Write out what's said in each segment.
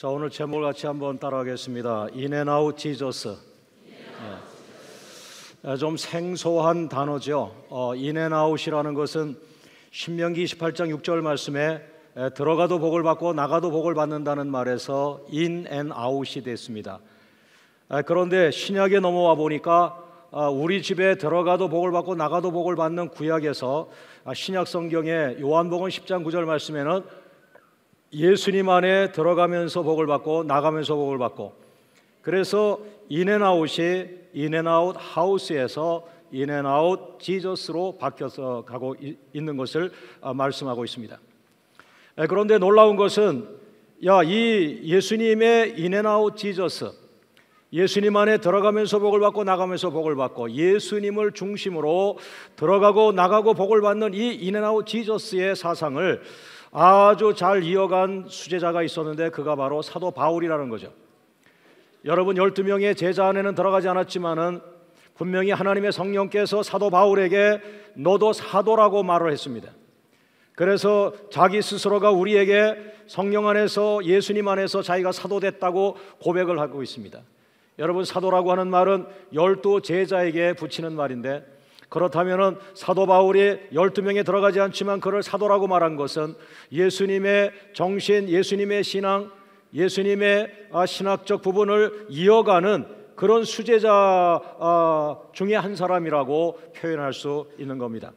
자, 오늘 제목을 같이 한번 따라하겠습니다. In and out Jesus. 좀 생소한 단어죠. In and out이라는 것은 신명기 28장 6절 말씀에 들어가도 복을 받고 나가도 복을 받는다는 말에서 in and out이 됐습니다. 그런데 신약에 넘어와 보니까 우리 집에 들어가도 복을 받고 나가도 복을 받는 구약에서 신약 성경의 요한복음 10장 9절 말씀에는 예수님 안에 들어가면서 복을 받고 나가면서 복을 받고, 그래서 in and out이 in and out house에서 in and out Jesus로 바뀌어서 가고 있는 것을 말씀하고 있습니다. 그런데 놀라운 것은 이 예수님의 in and out Jesus, 예수님 안에 들어가면서 복을 받고 나가면서 복을 받고 예수님을 중심으로 들어가고 나가고 복을 받는 이 in and out Jesus의 사상을 아주 잘 이어간 수제자가 있었는데 그가 바로 사도 바울이라는 거죠. 여러분, 12명의 제자 안에는 들어가지 않았지만은 분명히 하나님의 성령께서 사도 바울에게 너도 사도라고 말을 했습니다. 그래서 자기 스스로가 우리에게 성령 안에서 예수님 안에서 자기가 사도됐다고 고백을 하고 있습니다. 여러분, 사도라고 하는 말은 12 제자에게 붙이는 말인데, 그렇다면 사도 바울이 12명에 들어가지 않지만 그를 사도라고 말한 것은 예수님의 정신, 예수님의 신앙, 예수님의 신학적 부분을 이어가는 그런 수제자 중에 한 사람이라고 표현할 수 있는 겁니다.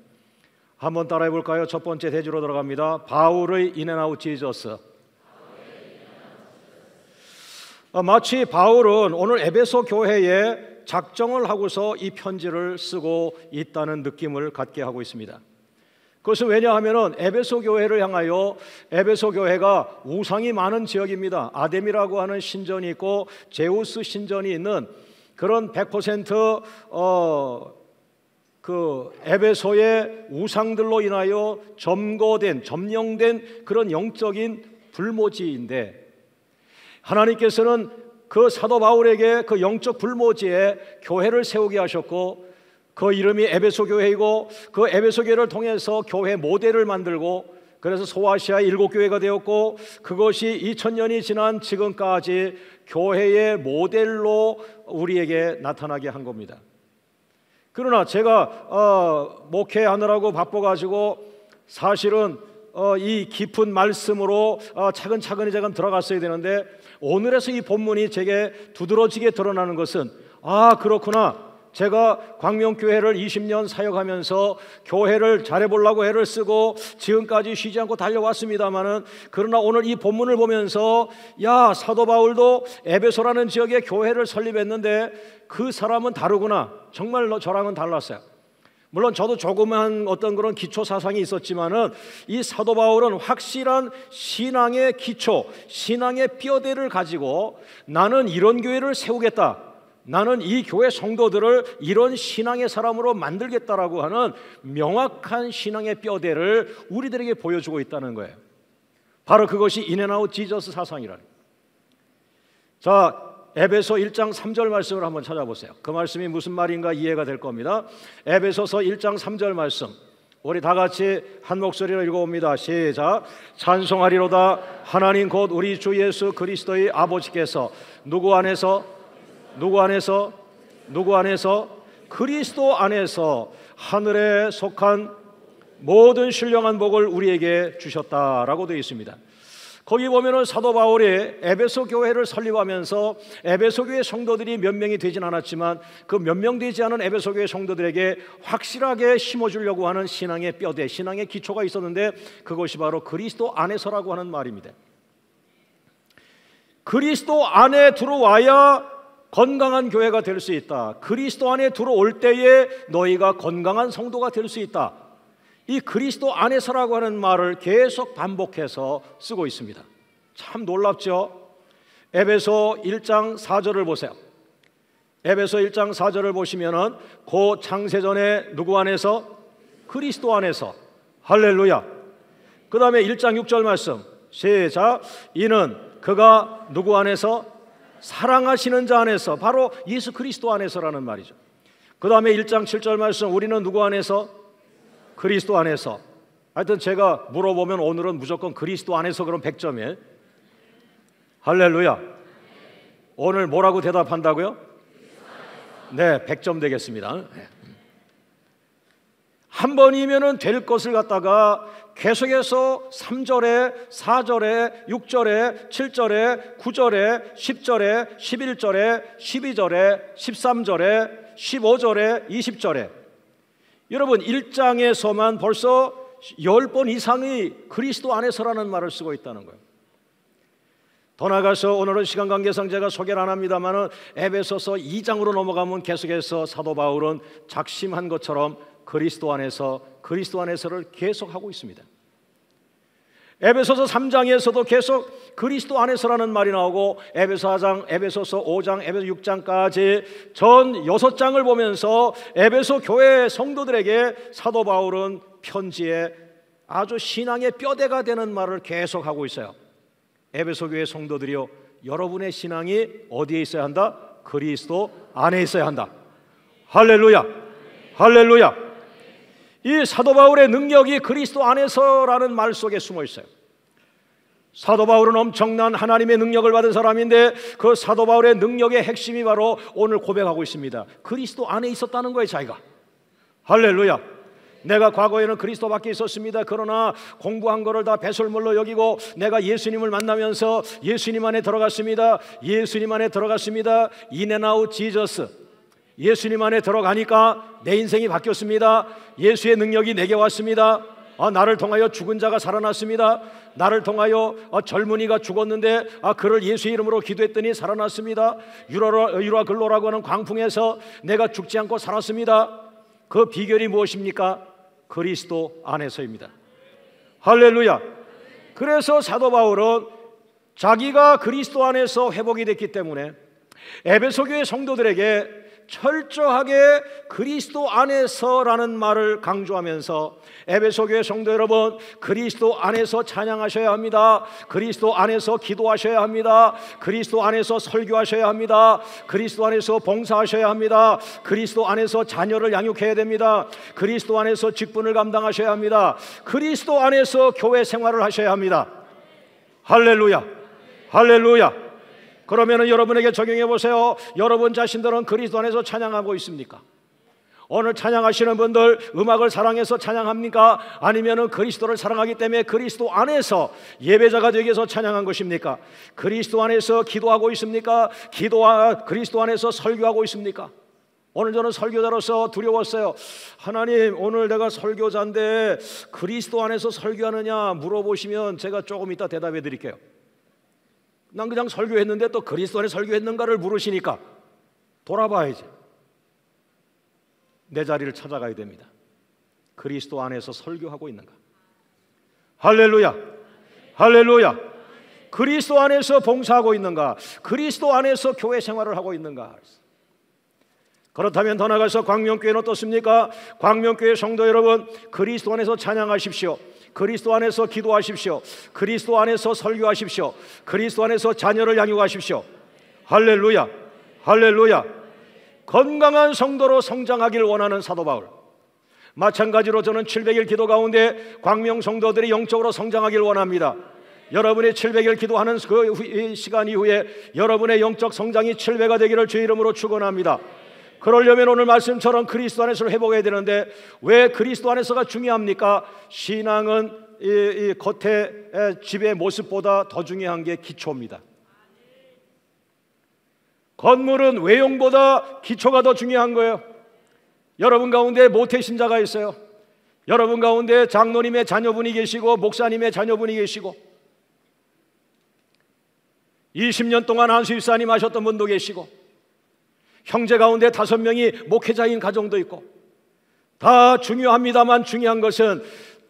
한번 따라해 볼까요? 첫 번째 대주로 들어갑니다. 바울의 in and out Jesus. 마치 바울은 오늘 에베소 교회에 작정을 하고서 이 편지를 쓰고 있다는 느낌을 갖게 하고 있습니다. 그것은 왜냐하면 에베소 교회를 향하여, 에베소 교회가 우상이 많은 지역입니다. 아뎀이라고 하는 신전이 있고 제우스 신전이 있는 그런 100% 그 에베소의 우상들로 인하여 점령된 그런 영적인 불모지인데, 하나님께서는 그 사도 바울에게 그 영적 불모지에 교회를 세우게 하셨고, 그 이름이 에베소 교회이고 그 에베소 교회를 통해서 교회 모델을 만들고, 그래서 소아시아의 7교회가 되었고, 그것이 2000년이 지난 지금까지 교회의 모델로 우리에게 나타나게 한 겁니다. 그러나 제가 목회하느라고 바빠가지고 사실은 이 깊은 말씀으로 차근차근히 들어갔어야 되는데, 오늘에서 이 본문이 제게 두드러지게 드러나는 것은 그렇구나, 제가 광명교회를 20년 사역하면서 교회를 잘해보려고 애를 쓰고 지금까지 쉬지 않고 달려왔습니다마는, 그러나 오늘 이 본문을 보면서 사도 바울도 에베소라는 지역에 교회를 설립했는데 그 사람은 다르구나, 정말 저랑은 달랐어요. 물론 저도 조그만 어떤 그런 기초 사상이 있었지만은 이 사도 바울은 확실한 신앙의 기초, 신앙의 뼈대를 가지고 나는 이런 교회를 세우겠다, 나는 이 교회 성도들을 이런 신앙의 사람으로 만들겠다라고 하는 명확한 신앙의 뼈대를 우리들에게 보여주고 있다는 거예요. 바로 그것이 in and out Jesus 사상이라는 거예요. 자, 에베소 1장 3절 말씀을 한번 찾아보세요. 그 말씀이 무슨 말인가 이해가 될 겁니다. 에베소서 1장 3절 말씀, 우리 다 같이 한 목소리로 읽어봅니다. 시작. 찬송하리로다 하나님 곧 우리 주 예수 그리스도의 아버지께서 누구 안에서 그리스도 안에서 하늘에 속한 모든 신령한 복을 우리에게 주셨다라고 되어 있습니다. 거기 보면은 사도 바울이 에베소 교회를 설립하면서 에베소 교회 성도들이 몇 명이 되진 않았지만 그 몇 명 되지 않은 에베소 교회 성도들에게 확실하게 심어주려고 하는 신앙의 뼈대, 신앙의 기초가 있었는데, 그것이 바로 그리스도 안에서라고 하는 말입니다. 그리스도 안에 들어와야 건강한 교회가 될 수 있다. 그리스도 안에 들어올 때에 너희가 건강한 성도가 될 수 있다. 이 그리스도 안에서라고 하는 말을 계속 반복해서 쓰고 있습니다. 참 놀랍죠? 에베소 1장 4절을 보세요. 에베소 1장 4절을 보시면은 그 창세전에 누구 안에서? 그리스도 안에서. 할렐루야. 그 다음에 1장 6절 말씀 시작. 이는 그가 누구 안에서? 사랑하시는 자 안에서, 바로 예수 그리스도 안에서라는 말이죠. 그 다음에 1장 7절 말씀, 우리는 누구 안에서? 그리스도 안에서. 하여튼 제가 물어보면 오늘은 무조건 그리스도 안에서, 그럼 100점이에요. 할렐루야. 오늘 뭐라고 대답한다고요? 네, 100점 되겠습니다. 한 번이면은 될 것을 갖다가 계속해서 3절에 4절에 6절에 7절에 9절에 10절에 11절에 12절에 13절에 15절에 20절에 여러분 1장에서만 벌써 10번 이상이 그리스도 안에서라는 말을 쓰고 있다는 거예요. 더 나아가서 오늘은 시간 관계상 제가 소개를 안 합니다만은 에베소서 2장으로 넘어가면 계속해서 사도 바울은 작심한 것처럼 그리스도 안에서를 계속하고 있습니다. 에베소서 3장에서도 계속 그리스도 안에서라는 말이 나오고 에베소서 5장, 에베소 6장까지 전 6장을 보면서 에베소 교회 성도들에게 사도 바울은 편지에 아주 신앙의 뼈대가 되는 말을 계속하고 있어요. 에베소 교회 성도들이요, 여러분의 신앙이 어디에 있어야 한다? 그리스도 안에 있어야 한다. 할렐루야, 할렐루야. 이 사도 바울의 능력이 그리스도 안에서라는 말 속에 숨어 있어요. 사도 바울은 엄청난 하나님의 능력을 받은 사람인데 그 사도 바울의 능력의 핵심이 바로 오늘 고백하고 있습니다. 그리스도 안에 있었다는 거예요, 자기가. 할렐루야. 내가 과거에는 그리스도 밖에 있었습니다. 그러나 공부한 거를 다 배설물로 여기고 내가 예수님을 만나면서 예수님 안에 들어갔습니다. 예수님 안에 들어갔습니다. In and out Jesus. 예수님 안에 들어가니까 내 인생이 바뀌었습니다. 예수의 능력이 내게 왔습니다. 나를 통하여 죽은 자가 살아났습니다. 나를 통하여 젊은이가 죽었는데 그를 예수의 이름으로 기도했더니 살아났습니다. 유라 글로라고 하는 광풍에서 내가 죽지 않고 살았습니다. 그 비결이 무엇입니까? 그리스도 안에서입니다. 할렐루야. 그래서 사도 바울은 자기가 그리스도 안에서 회복이 됐기 때문에 에베소 교회 성도들에게 철저하게 그리스도 안에서라는 말을 강조하면서 에베소 교회 성도 여러분, 그리스도 안에서 찬양하셔야 합니다. 그리스도 안에서 기도하셔야 합니다. 그리스도 안에서 설교하셔야 합니다. 그리스도 안에서 봉사하셔야 합니다. 그리스도 안에서 자녀를 양육해야 됩니다. 그리스도 안에서 직분을 감당하셔야 합니다. 그리스도 안에서 교회 생활을 하셔야 합니다. 할렐루야, 할렐루야. 그러면 여러분에게 적용해 보세요. 여러분 자신들은 그리스도 안에서 찬양하고 있습니까? 오늘 찬양하시는 분들 음악을 사랑해서 찬양합니까? 아니면 그리스도를 사랑하기 때문에 그리스도 안에서 예배자가 되기 위해서 찬양한 것입니까? 그리스도 안에서 기도하고 있습니까? 그리스도 안에서 설교하고 있습니까? 오늘 저는 설교자로서 두려웠어요. 하나님, 오늘 내가 설교자인데 그리스도 안에서 설교하느냐 물어보시면 제가 조금 이따 대답해 드릴게요. 난 그냥 설교했는데 또 그리스도 안에 설교했는가를 물으시니까 돌아봐야지. 내 자리를 찾아가야 됩니다. 그리스도 안에서 설교하고 있는가? 할렐루야, 할렐루야. 그리스도 안에서 봉사하고 있는가? 그리스도 안에서 교회 생활을 하고 있는가? 그렇다면 더 나아가서 광명교회는 어떻습니까? 광명교회 성도 여러분, 그리스도 안에서 찬양하십시오. 그리스도 안에서 기도하십시오. 그리스도 안에서 설교하십시오. 그리스도 안에서 자녀를 양육하십시오. 할렐루야, 할렐루야. 건강한 성도로 성장하기를 원하는 사도 바울. 마찬가지로 저는 700일 기도 가운데 광명 성도들이 영적으로 성장하기를 원합니다. 여러분이 700일 기도하는 그 시간 이후에 여러분의 영적 성장이 7배가 되기를 주의 이름으로 축원합니다. 그러려면 오늘 말씀처럼 그리스도 안에서를 회복해야 되는데 왜 그리스도 안에서가 중요합니까? 신앙은 이 겉의 집의 모습보다 더 중요한 게 기초입니다. 건물은 외형보다 기초가 더 중요한 거예요. 여러분 가운데 모태신자가 있어요. 여러분 가운데 장로님의 자녀분이 계시고 목사님의 자녀분이 계시고 20년 동안 안수집사님 하셨던 분도 계시고 형제 가운데 5명이 목회자인 가정도 있고 다 중요합니다만 중요한 것은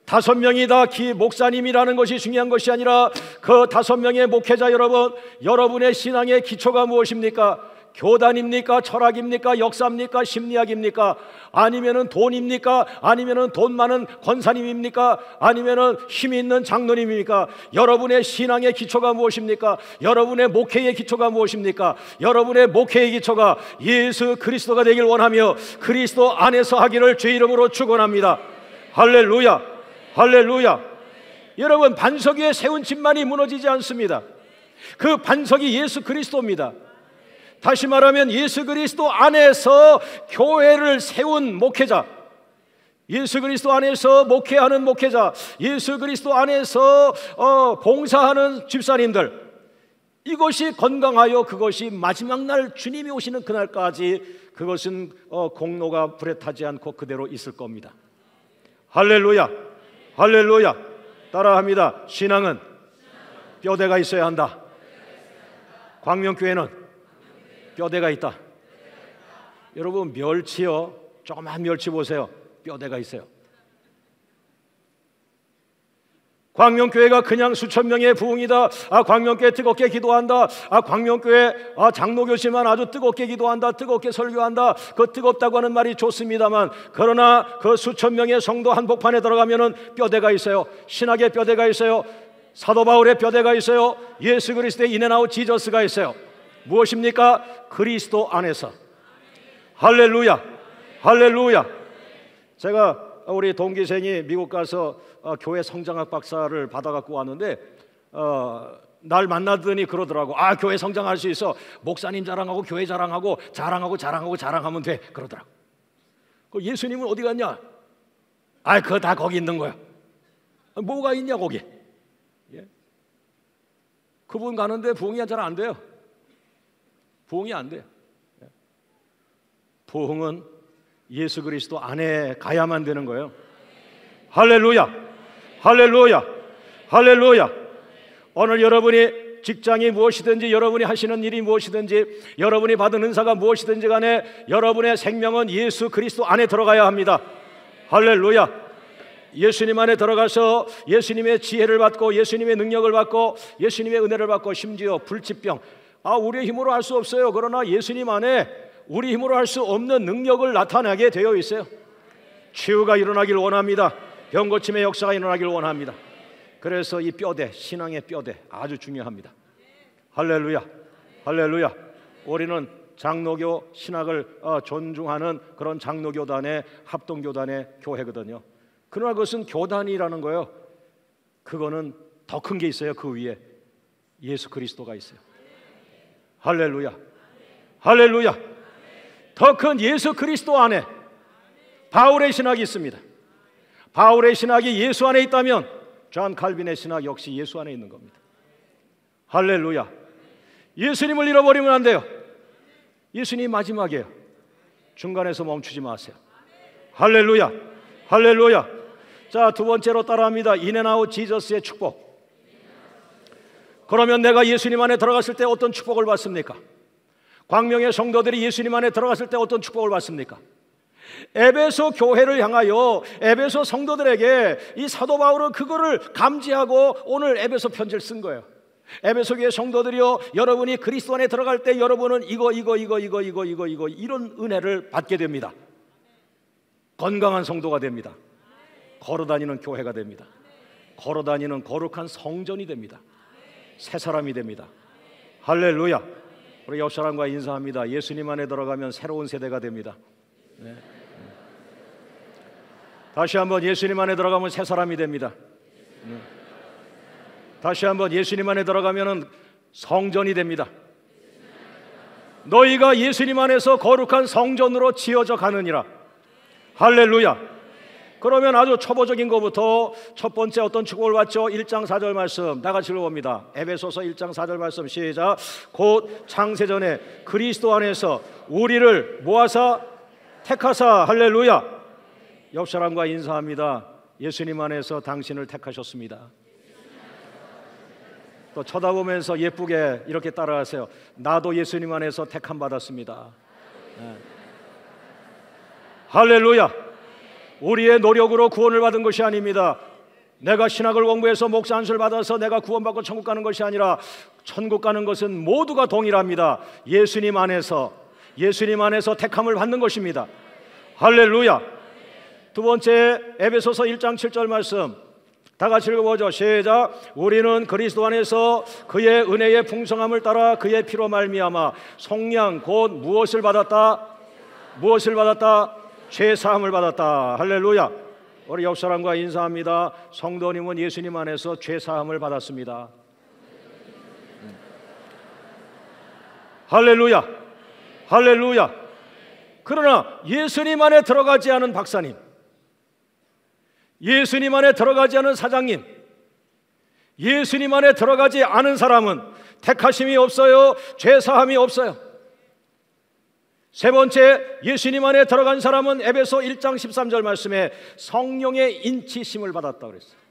5명이 다 목사님이라는 것이 중요한 것이 아니라 그 5명의 목회자 여러분, 여러분의 신앙의 기초가 무엇입니까? 교단입니까? 철학입니까? 역사입니까? 심리학입니까? 아니면은 돈입니까? 아니면은 돈 많은 권사님입니까? 아니면은 힘이 있는 장로님입니까? 여러분의 신앙의 기초가 무엇입니까? 여러분의 목회의 기초가 무엇입니까? 여러분의 목회의 기초가 예수 그리스도가 되길 원하며 그리스도 안에서 하기를 주의 이름으로 축원합니다. 할렐루야, 할렐루야. 여러분, 반석 위에 세운 집만이 무너지지 않습니다. 그 반석이 예수 그리스도입니다. 다시 말하면 예수 그리스도 안에서 교회를 세운 목회자, 예수 그리스도 안에서 목회하는 목회자, 예수 그리스도 안에서 봉사하는 집사님들, 이것이 건강하여 그것이 마지막 날 주님이 오시는 그날까지 그것은 공로가 불에 타지 않고 그대로 있을 겁니다. 할렐루야, 할렐루야. 따라합니다. 신앙은 뼈대가 있어야 한다. 광명교회는 뼈대가 있다. 여러분, 멸치요, 조그만 멸치 보세요. 뼈대가 있어요. 광명교회가 그냥 수천 명의 부흥이다, 광명교회 뜨겁게 기도한다, 광명교회 장로교시만 아주 뜨겁게 기도한다, 뜨겁게 설교한다, 그 뜨겁다고 하는 말이 좋습니다만, 그러나 그 수천 명의 성도 한복판에 들어가면은 뼈대가 있어요. 신학의 뼈대가 있어요. 사도 바울의 뼈대가 있어요. 예수 그리스도의 인앤아웃 지저스가 있어요. 무엇입니까? 그리스도 안에서. 할렐루야, 할렐루야. 제가 우리 동기생이 미국 가서 교회 성장학 박사를 받아갖고 왔는데 날 만나더니 그러더라고. 교회 성장할 수 있어. 목사님 자랑하고 교회 자랑하고 자랑하면 돼. 그러더라고. 예수님은 어디 갔냐? 그거 다 거기 있는 거야. 뭐가 있냐 거기? 예? 그분 가는데 부흥이 잘 안 돼요. 부흥이 안 돼요. 부흥은 예수 그리스도 안에 가야만 되는 거예요. 할렐루야, 할렐루야, 할렐루야. 오늘 여러분이 직장이 무엇이든지, 여러분이 하시는 일이 무엇이든지, 여러분이 받은 은사가 무엇이든지 간에 여러분의 생명은 예수 그리스도 안에 들어가야 합니다. 할렐루야. 예수님 안에 들어가서 예수님의 지혜를 받고 예수님의 능력을 받고 예수님의 은혜를 받고, 심지어 불치병, 우리의 힘으로 할 수 없어요. 그러나 예수님 안에 우리 힘으로 할 수 없는 능력을 나타나게 되어 있어요. 치유가 일어나길 원합니다. 병고침의 역사가 일어나길 원합니다. 그래서 이 뼈대, 신앙의 뼈대 아주 중요합니다. 할렐루야, 할렐루야. 우리는 장로교 신학을 존중하는 그런 장로교단의 합동교단의 교회거든요. 그러나 그것은 교단이라는 거예요. 그거는 더 큰 게 있어요. 그 위에 예수 그리스도가 있어요. 할렐루야, 할렐루야. 더 큰 예수 그리스도 안에 바울의 신학이 있습니다. 바울의 신학이 예수 안에 있다면 존 칼빈의 신학 역시 예수 안에 있는 겁니다. 할렐루야. 예수님을 잃어버리면 안 돼요. 예수님이 마지막이에요. 중간에서 멈추지 마세요. 할렐루야, 할렐루야. 자, 두 번째로 따라합니다. 인앤아웃 지저스의 축복. 그러면 내가 예수님 안에 들어갔을 때 어떤 축복을 받습니까? 광명의 성도들이 예수님 안에 들어갔을 때 어떤 축복을 받습니까? 에베소 교회를 향하여 에베소 성도들에게 이 사도 바울은 그거를 감지하고 오늘 에베소 편지를 쓴 거예요. 에베소 교회 성도들이요, 여러분이 그리스도 안에 들어갈 때 여러분은 이거 이런 은혜를 받게 됩니다. 건강한 성도가 됩니다. 걸어다니는 교회가 됩니다. 걸어다니는 거룩한 성전이 됩니다. 새 사람이 됩니다. 할렐루야. 우리 옆 사람과 인사합니다. 예수님 안에 들어가면 새로운 세대가 됩니다. 네. 다시 한번 예수님 안에 들어가면 새 사람이 됩니다. 네. 다시 한번 예수님 안에 들어가면 성전이 됩니다. 너희가 예수님 안에서 거룩한 성전으로 지어져 가느니라. 할렐루야. 그러면 아주 초보적인 것부터 첫 번째 어떤 축복을 받죠? 1장 4절 말씀 다 같이 읽어봅니다. 에베소서 1장 4절 말씀 시작. 곧 창세전에 그리스도 안에서 우리를 모아사 택하사. 할렐루야. 옆 사람과 인사합니다. 예수님 안에서 당신을 택하셨습니다. 또 쳐다보면서 예쁘게 이렇게 따라하세요. 나도 예수님 안에서 택함 받았습니다. 네. 할렐루야. 우리의 노력으로 구원을 받은 것이 아닙니다. 내가 신학을 공부해서 목사 안수를 받아서 내가 구원받고 천국 가는 것이 아니라, 천국 가는 것은 모두가 동일합니다. 예수님 안에서 택함을 받는 것입니다. 할렐루야. 두 번째 에베소서 1장 7절 말씀 다 같이 읽어보죠. 시작. 우리는 그리스도 안에서 그의 은혜의 풍성함을 따라 그의 피로 말미암아 속량 곧 무엇을 받았다? 죄 사함을 받았다. 할렐루야. 우리 옆 사람과 인사합니다. 성도님은 예수님 안에서 죄 사함을 받았습니다. 할렐루야. 할렐루야. 그러나 예수님 안에 들어가지 않은 박사님, 예수님 안에 들어가지 않은 사장님, 예수님 안에 들어가지 않은 사람은 택하심이 없어요. 죄사함이 없어요. 세 번째, 예수님 안에 들어간 사람은 에베소 1장 13절 말씀에 성령의 인치심을 받았다고 그랬어요.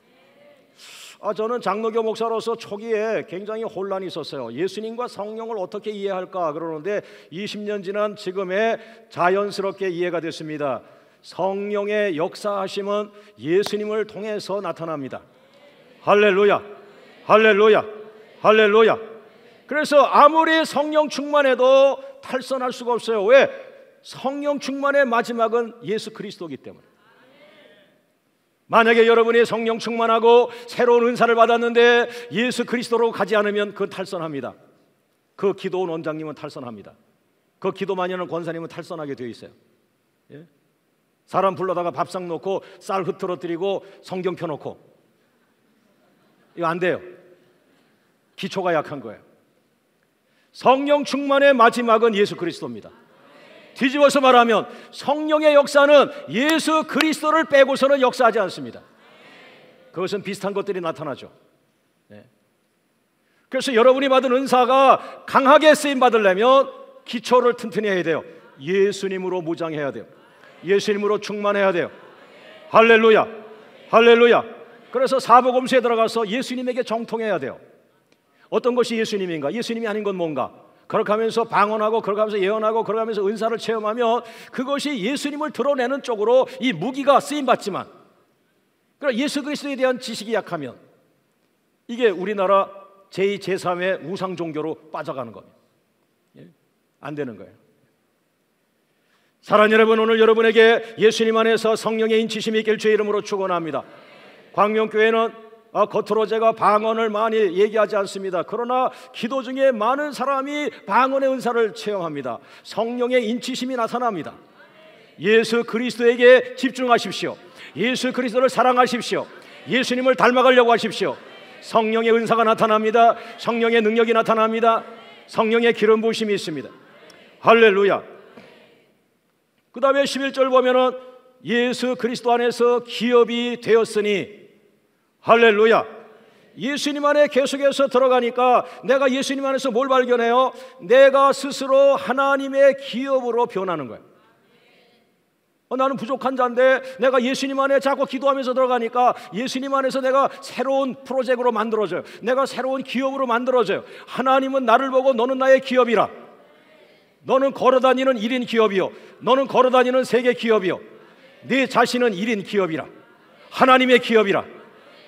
저는 장로교 목사로서 초기에 굉장히 혼란이 있었어요. 예수님과 성령을 어떻게 이해할까 그러는데 20년 지난 지금에 자연스럽게 이해가 됐습니다. 성령의 역사하심은 예수님을 통해서 나타납니다. 할렐루야. 할렐루야. 할렐루야. 그래서 아무리 성령 충만해도 탈선할 수가 없어요. 왜? 성령 충만의 마지막은 예수 그리스도이기 때문에. 만약에 여러분이 성령 충만하고 새로운 은사를 받았는데 예수 그리스도로 가지 않으면 그건 탈선합니다. 그 기도원 원장님은 탈선합니다. 그 기도만연한 권사님은 탈선하게 되어 있어요. 예? 사람 불러다가 밥상 놓고 쌀 흐트러뜨리고 성경 펴놓고, 이거 안 돼요. 기초가 약한 거예요. 성령 충만의 마지막은 예수 그리스도입니다. 뒤집어서 말하면 성령의 역사는 예수 그리스도를 빼고서는 역사하지 않습니다. 그것은 비슷한 것들이 나타나죠. 네. 그래서 여러분이 받은 은사가 강하게 쓰임 받으려면 기초를 튼튼히 해야 돼요. 예수님으로 무장해야 돼요. 예수님으로 충만해야 돼요. 할렐루야. 할렐루야. 그래서 사복음서에 들어가서 예수님에게 정통해야 돼요. 어떤 것이 예수님인가? 예수님이 아닌 건 뭔가? 그렇게 하면서 방언하고 그렇게 하면서 예언하고 그렇게 하면서 은사를 체험하면 그것이 예수님을 드러내는 쪽으로 이 무기가 쓰임받지만, 그러나 예수 그리스도에 대한 지식이 약하면 이게 우리나라 제2, 제3의 우상 종교로 빠져가는 겁니다. 예? 안 되는 거예요. 사랑하는 여러분, 오늘 여러분에게 예수님 안에서 성령의 인치심이 있길 주의 이름으로 축원합니다. 광명교회는 겉으로 제가 방언을 많이 얘기하지 않습니다. 그러나 기도 중에 많은 사람이 방언의 은사를 체험합니다. 성령의 인치심이 나타납니다. 예수 그리스도에게 집중하십시오. 예수 그리스도를 사랑하십시오. 예수님을 닮아가려고 하십시오. 성령의 은사가 나타납니다. 성령의 능력이 나타납니다. 성령의 기름 부으심이 있습니다. 할렐루야. 그 다음에 11절 보면은 예수 그리스도 안에서 기업이 되었으니, 할렐루야. 예수님 안에 계속해서 들어가니까 내가 예수님 안에서 뭘 발견해요? 내가 스스로 하나님의 기업으로 변하는 거예요. 나는 부족한 자인데 내가 예수님 안에 자꾸 기도하면서 들어가니까 예수님 안에서 내가 새로운 프로젝트로 만들어져요. 내가 새로운 기업으로 만들어져요. 하나님은 나를 보고 너는 나의 기업이라. 너는 걸어다니는 1인 기업이요, 너는 걸어다니는 세계 기업이요, 네 자신은 1인 기업이라. 하나님의 기업이라.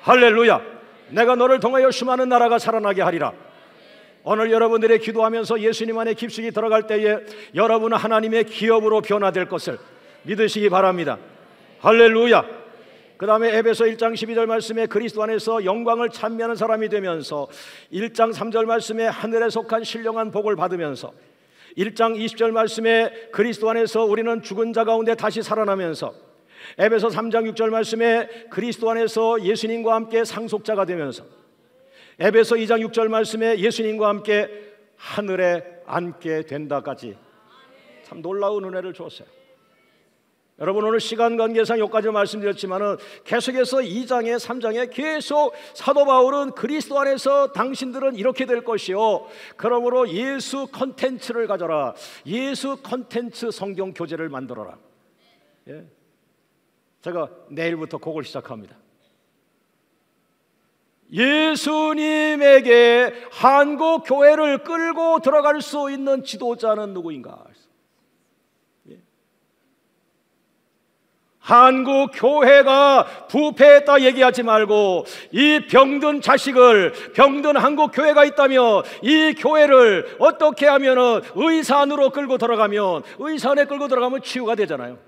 할렐루야. 내가 너를 통하여 수많은 나라가 살아나게 하리라. 오늘 여러분들이 기도하면서 예수님 안에 깊숙이 들어갈 때에 여러분은 하나님의 기업으로 변화될 것을 믿으시기 바랍니다. 할렐루야. 그 다음에 에베소 1장 12절 말씀에 그리스도 안에서 영광을 찬미하는 사람이 되면서 1장 3절 말씀에 하늘에 속한 신령한 복을 받으면서 1장 20절 말씀에 그리스도 안에서 우리는 죽은 자 가운데 다시 살아나면서 에베소 3장 6절 말씀에 그리스도 안에서 예수님과 함께 상속자가 되면서 에베소 2장 6절 말씀에 예수님과 함께 하늘에 앉게 된다까지 참 놀라운 은혜를 주었어요. 여러분, 오늘 시간 관계상 여기까지 말씀드렸지만은 계속해서 2장에 3장에 계속 사도 바울은 그리스도 안에서 당신들은 이렇게 될 것이요, 그러므로 예수 컨텐츠를 가져라. 예수 컨텐츠 성경 교재를 만들어라. 예. 제가 내일부터 그걸 시작합니다. 예수님에게 한국 교회를 끌고 들어갈 수 있는 지도자는 누구인가? 한국 교회가 부패했다 얘기하지 말고 이 병든 자식을, 병든 한국 교회가 있다면 이 교회를 어떻게 하면 의사 안으로 끌고 들어가면, 의사 안에 끌고 들어가면 치유가 되잖아요.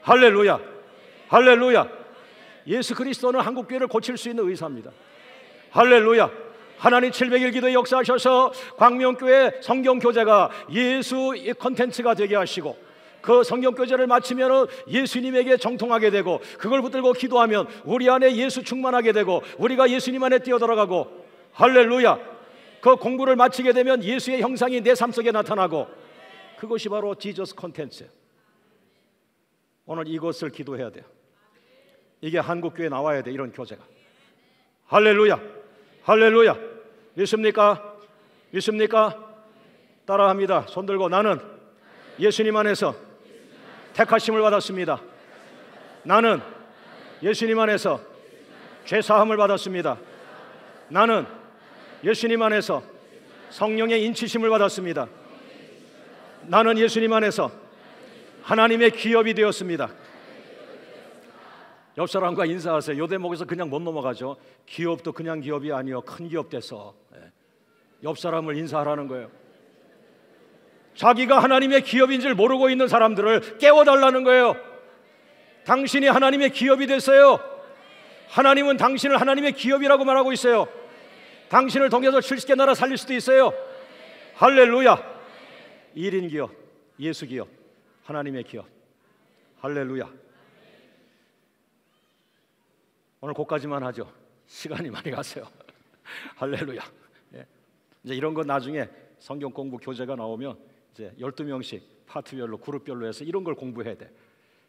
할렐루야. 할렐루야. 예수 그리스도는 한국 교회를 고칠 수 있는 의사입니다. 할렐루야. 하나님 700일 기도에 역사하셔서 광명교회 성경교재가 예수 컨텐츠가 되게 하시고, 그 성경교재를 마치면 예수님에게 정통하게 되고, 그걸 붙들고 기도하면 우리 안에 예수 충만하게 되고 우리가 예수님 안에 뛰어들어가고, 할렐루야. 그 공부를 마치게 되면 예수의 형상이 내 삶 속에 나타나고, 그것이 바로 지저스 콘텐츠. 오늘 이것을 기도해야 돼요. 이게 한국교회에 나와야 돼, 이런 교제가. 할렐루야, 할렐루야. 믿습니까? 믿습니까? 따라합니다. 손 들고. 나는 예수님 안에서 택하심을 받았습니다. 나는 예수님 안에서 죄사함을 받았습니다. 나는 예수님 안에서 성령의 인치심을 받았습니다. 나는 예수님 안에서 하나님의 기업이 되었습니다. 옆 사람과 인사하세요. 요 대목에서 그냥 못 넘어가죠. 기업도 그냥 기업이 아니요, 큰 기업 돼서. 옆 사람을 인사하라는 거예요. 자기가 하나님의 기업인 줄 모르고 있는 사람들을 깨워달라는 거예요. 당신이 하나님의 기업이 됐어요. 하나님은 당신을 하나님의 기업이라고 말하고 있어요. 당신을 통해서 70개 나라 살릴 수도 있어요. 할렐루야. 1인 기업, 예수 기업, 하나님의 기업. 할렐루야. 오늘 거기까지만 하죠. 시간이 많이 갔어요. 할렐루야. 이제 이런 거 나중에 성경 공부 교재가 나오면 이제 12명씩 파트별로, 그룹별로 해서 이런 걸 공부해야 돼.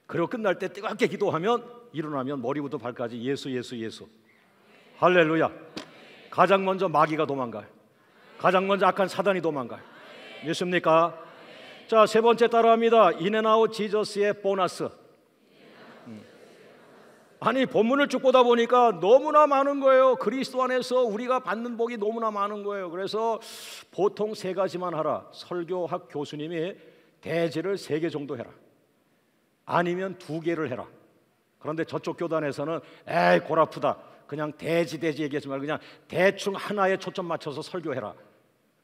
그리고 끝날 때 뜨겁게 기도하면, 일어나면 머리부터 발까지 예수, 예수, 예수. 할렐루야. 가장 먼저 마귀가 도망가요. 가장 먼저 악한 사단이 도망가요. 믿습니까? 자, 세 번째 따라합니다. 인앤아웃 지저스의 보너스. 아니, 본문을 쭉 보다 보니까 너무나 많은 거예요. 그리스도 안에서 우리가 받는 복이 너무나 많은 거예요. 그래서 보통 3가지만 하라. 설교학 교수님이 대지를 3개 정도 해라, 아니면 2개를 해라. 그런데 저쪽 교단에서는 에이 골 아프다, 그냥 대지 얘기하지 말고 그냥 대충 하나에 초점 맞춰서 설교해라.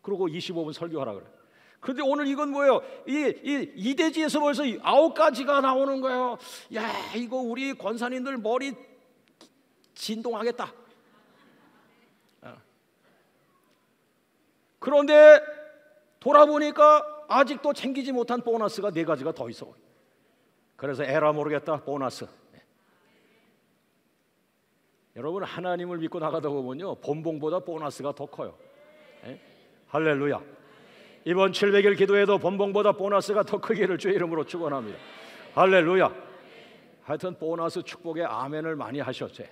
그리고 25분 설교하라 그래. 그런데 오늘 이건 뭐예요? 이 대지에서 벌써 9가지가 나오는 거예요. 야, 이거 우리 권사님들 머리 진동하겠다. 그런데 돌아보니까 아직도 챙기지 못한 보너스가 4가지가 더 있어. 그래서 에라 모르겠다, 보너스. 여러분, 하나님을 믿고 나가다 보면요, 본봉보다 보너스가 더 커요. 할렐루야. 이번 700일 기도에도 본봉보다 보너스가 더 크기를 주의 이름으로 축원합니다. 할렐루야. 하여튼 보너스 축복에 아멘을 많이 하셨죠.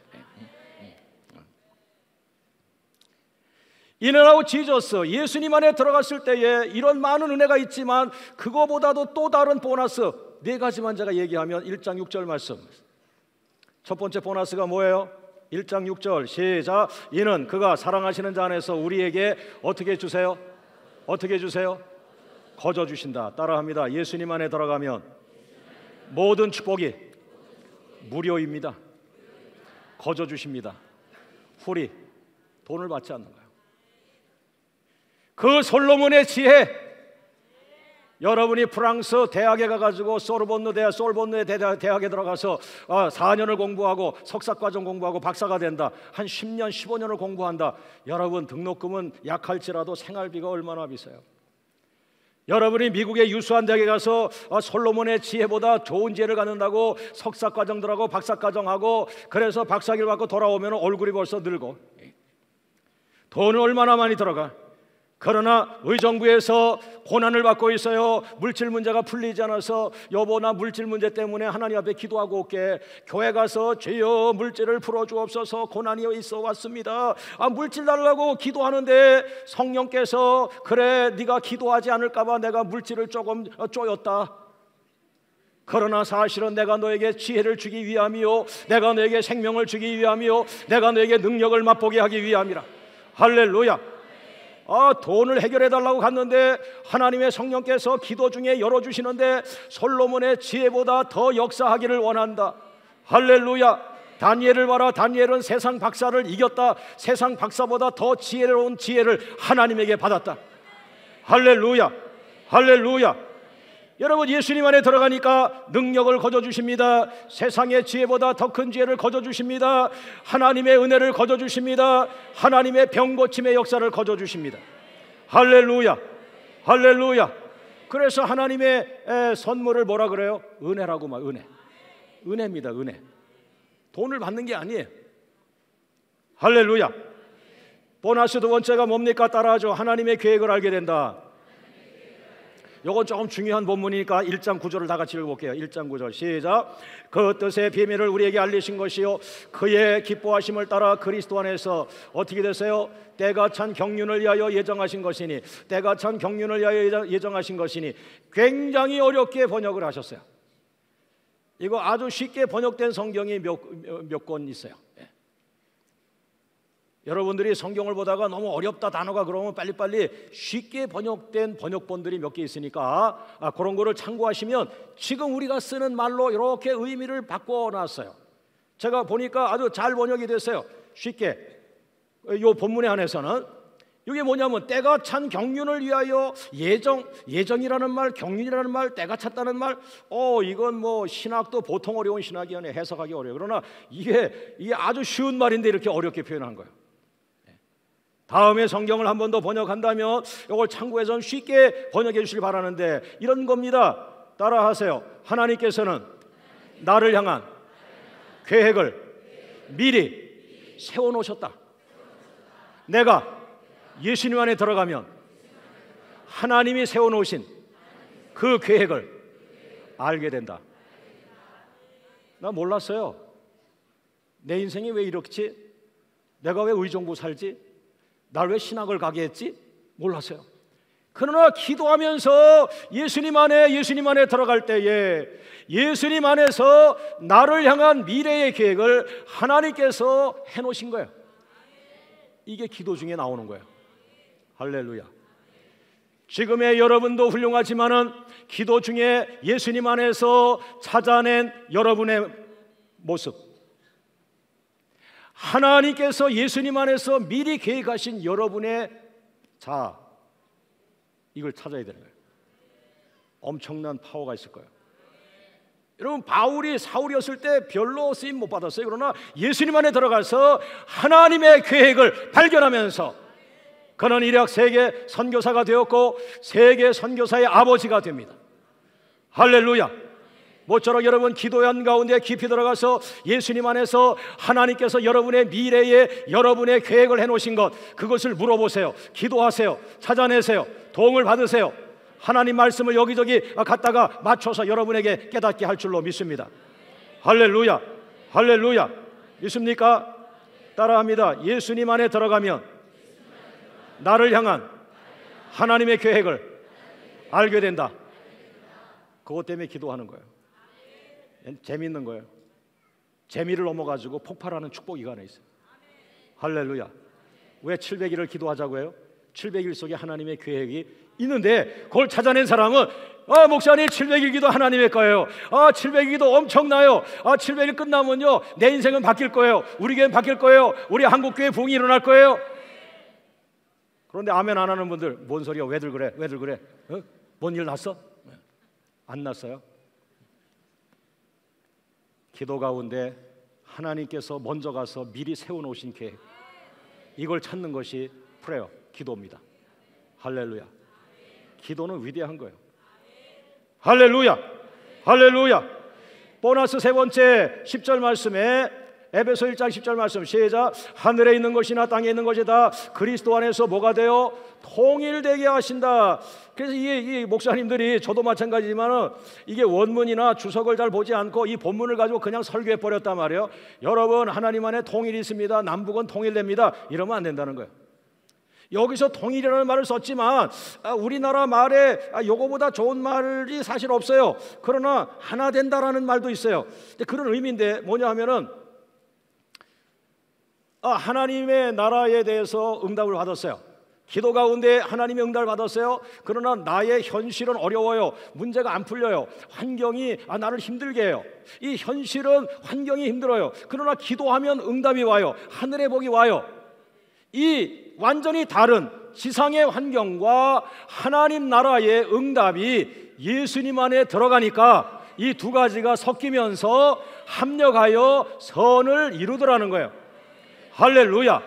인앤아웃 지저스, 예수님 안에 들어갔을 때에 이런 많은 은혜가 있지만 그거보다도 또 다른 보너스 4가지만 제가 얘기하면 1장 6절 말씀. 첫 번째 보너스가 뭐예요? 1장 6절 시작. 이는 그가 사랑하시는 자 안에서 우리에게 어떻게 주세요? 어떻게 주세요? 거저 주신다. 따라합니다. 예수님 안에 들어가면 모든 축복이 무료입니다. 거저 주십니다. 후리, 돈을 받지 않는 거예요. 그 솔로몬의 지혜, 여러분이 프랑스 대학에 가가지고 소르본느 대학에 들어가서 4년을 공부하고 석사과정 공부하고 박사가 된다. 한 10년 15년을 공부한다. 여러분, 등록금은 약할지라도 생활비가 얼마나 비싸요. 여러분이 미국의 유수한 대학에 가서 솔로몬의 지혜보다 좋은 지혜를 갖는다고 석사과정들하고 박사과정하고 그래서 박사학위를 받고 돌아오면 얼굴이 벌써 늙고, 돈은 얼마나 많이 들어가. 그러나 의정부에서 고난을 받고 있어요. 물질 문제가 풀리지 않아서 여보, 나 물질 문제 때문에 하나님 앞에 기도하고 올게. 교회 가서 주여 물질을 풀어주옵소서, 고난이 있어 왔습니다. 물질 달라고 기도하는데 성령께서 그래, 네가 기도하지 않을까 봐 내가 물질을 조금 쪼였다. 그러나 사실은 내가 너에게 지혜를 주기 위함이요, 내가 너에게 생명을 주기 위함이요, 내가 너에게 능력을 맛보게 하기 위함이라. 할렐루야. 돈을 해결해달라고 갔는데 하나님의 성령께서 기도 중에 열어주시는데 솔로몬의 지혜보다 더 역사하기를 원한다. 할렐루야. 다니엘을 봐라. 다니엘은 세상 박사를 이겼다. 세상 박사보다 더 지혜로운 지혜를 하나님에게 받았다. 할렐루야. 할렐루야. 여러분, 예수님 안에 들어가니까 능력을 거저주십니다. 세상의 지혜보다 더 큰 지혜를 거저주십니다. 하나님의 은혜를 거저주십니다. 하나님의 병고침의 역사를 거저주십니다. 할렐루야. 할렐루야. 그래서 하나님의 선물을 뭐라 그래요? 은혜라고 말. 은혜입니다. 은혜. 돈을 받는 게 아니에요. 할렐루야. 보너스 두 번째가 뭡니까? 따라하죠. 하나님의 계획을 알게 된다. 이건 조금 중요한 본문이니까 1장 9절을 다 같이 읽어볼게요. 1장 9절 시작. 그 뜻의 비밀을 우리에게 알리신 것이요 그의 기뻐하심을 따라 그리스도 안에서 어떻게 됐어요? 때가 찬 경륜을 위하여 예정하신 것이니, 때가 찬 경륜을 위하여 예정하신 것이니. 굉장히 어렵게 번역을 하셨어요. 이거 아주 쉽게 번역된 성경이 몇 권 있어요. 여러분들이 성경을 보다가 너무 어렵다 단어가 그러면 빨리빨리 쉽게 번역된 번역본들이 몇 개 있으니까 그런 거를 참고하시면 지금 우리가 쓰는 말로 이렇게 의미를 바꿔놨어요. 제가 보니까 아주 잘 번역이 됐어요. 쉽게. 이 본문에 한해서는 이게 뭐냐면 때가 찬 경륜을 위하여 예정이라는 말, 경륜이라는 말, 때가 찼다는 말. 이건 뭐 신학도 보통 어려운 신학이 아니에요. 해석하기 어려워요. 그러나 이게 아주 쉬운 말인데 이렇게 어렵게 표현한 거예요. 다음에 성경을 한 번 더 번역한다면 이걸 참고해서 쉽게 번역해 주시길 바라는데 이런 겁니다. 따라하세요. 하나님께서는 나를 향한 계획을 미리 세워놓으셨다. 내가 예수님 안에 들어가면 하나님이 세워놓으신 그 계획을 알게 된다. 나 몰랐어요. 내 인생이 왜 이렇지? 내가 왜 의정부 살지? 날 왜 신학을 가게 했지? 몰랐어요. 그러나 기도하면서 예수님 안에 들어갈 때에 예수님 안에서 나를 향한 미래의 계획을 하나님께서 해놓으신 거예요. 이게 기도 중에 나오는 거예요. 할렐루야. 지금의 여러분도 훌륭하지만은 기도 중에 예수님 안에서 찾아낸 여러분의 모습, 하나님께서 예수님 안에서 미리 계획하신 여러분의 자아, 이걸 찾아야 되는 거예요. 엄청난 파워가 있을 거예요. 여러분, 바울이 사울이었을 때 별로 쓰임 못 받았어요. 그러나 예수님 안에 들어가서 하나님의 계획을 발견하면서 그는 이력 세계 선교사가 되었고 세계 선교사의 아버지가 됩니다. 할렐루야. 모쪼록 여러분 기도연 가운데 깊이 들어가서 예수님 안에서 하나님께서 여러분의 미래에 여러분의 계획을 해놓으신 것, 그것을 물어보세요. 기도하세요. 찾아내세요. 도움을 받으세요. 하나님 말씀을 여기저기 갖다가 맞춰서 여러분에게 깨닫게 할 줄로 믿습니다. 할렐루야. 할렐루야. 믿습니까? 따라합니다. 예수님 안에 들어가면 나를 향한 하나님의 계획을 알게 된다. 그것 때문에 기도하는 거예요. 재미있는 거예요. 재미를 넘어가지고 폭발하는 축복이 안에 있어요. 할렐루야. 왜 700일을 기도하자고 해요? 700일 속에 하나님의 계획이 있는데 그걸 찾아낸 사람은 목사님 700일 기도 하나님의 거예요. 700일 기도 엄청나요. 700일 끝나면요 내 인생은 바뀔 거예요. 우리 교회는 바뀔 거예요. 우리 한국교회 부흥이 일어날 거예요. 그런데 아멘 안 하는 분들, 뭔 소리야? 왜들 그래? 왜들 그래? 뭔 일 났어? 안 났어요. 기도 가운데 하나님께서 먼저 가서 미리 세워놓으신 계획, 이걸 찾는 것이 프레어, 기도입니다. 할렐루야. 기도는 위대한 거예요. 할렐루야. 할렐루야. 보너스 세 번째 10절 말씀에 에베소 1장 10절 말씀 시작. 하늘에 있는 것이나 땅에 있는 것이 다 그리스도 안에서 뭐가 되어 통일되게 하신다. 그래서 이 목사님들이, 저도 마찬가지지만 이게 원문이나 주석을 잘 보지 않고 이 본문을 가지고 그냥 설교해 버렸단 말이에요. 여러분, 하나님 안에 통일이 있습니다. 남북은 통일됩니다. 이러면 안 된다는 거예요. 여기서 통일이라는 말을 썼지만 우리나라 말에 요거보다 좋은 말이 사실 없어요. 그러나 하나 된다라는 말도 있어요. 그런 의미인데 뭐냐 하면은 하나님의 나라에 대해서 응답을 받았어요. 기도 가운데 하나님의 응답을 받았어요. 그러나 나의 현실은 어려워요. 문제가 안 풀려요. 환경이 나를 힘들게 해요. 이 현실은 환경이 힘들어요. 그러나 기도하면 응답이 와요. 하늘의 복이 와요. 이 완전히 다른 지상의 환경과 하나님 나라의 응답이 예수님 안에 들어가니까 이 두 가지가 섞이면서 합력하여 선을 이루더라는 거예요. 할렐루야.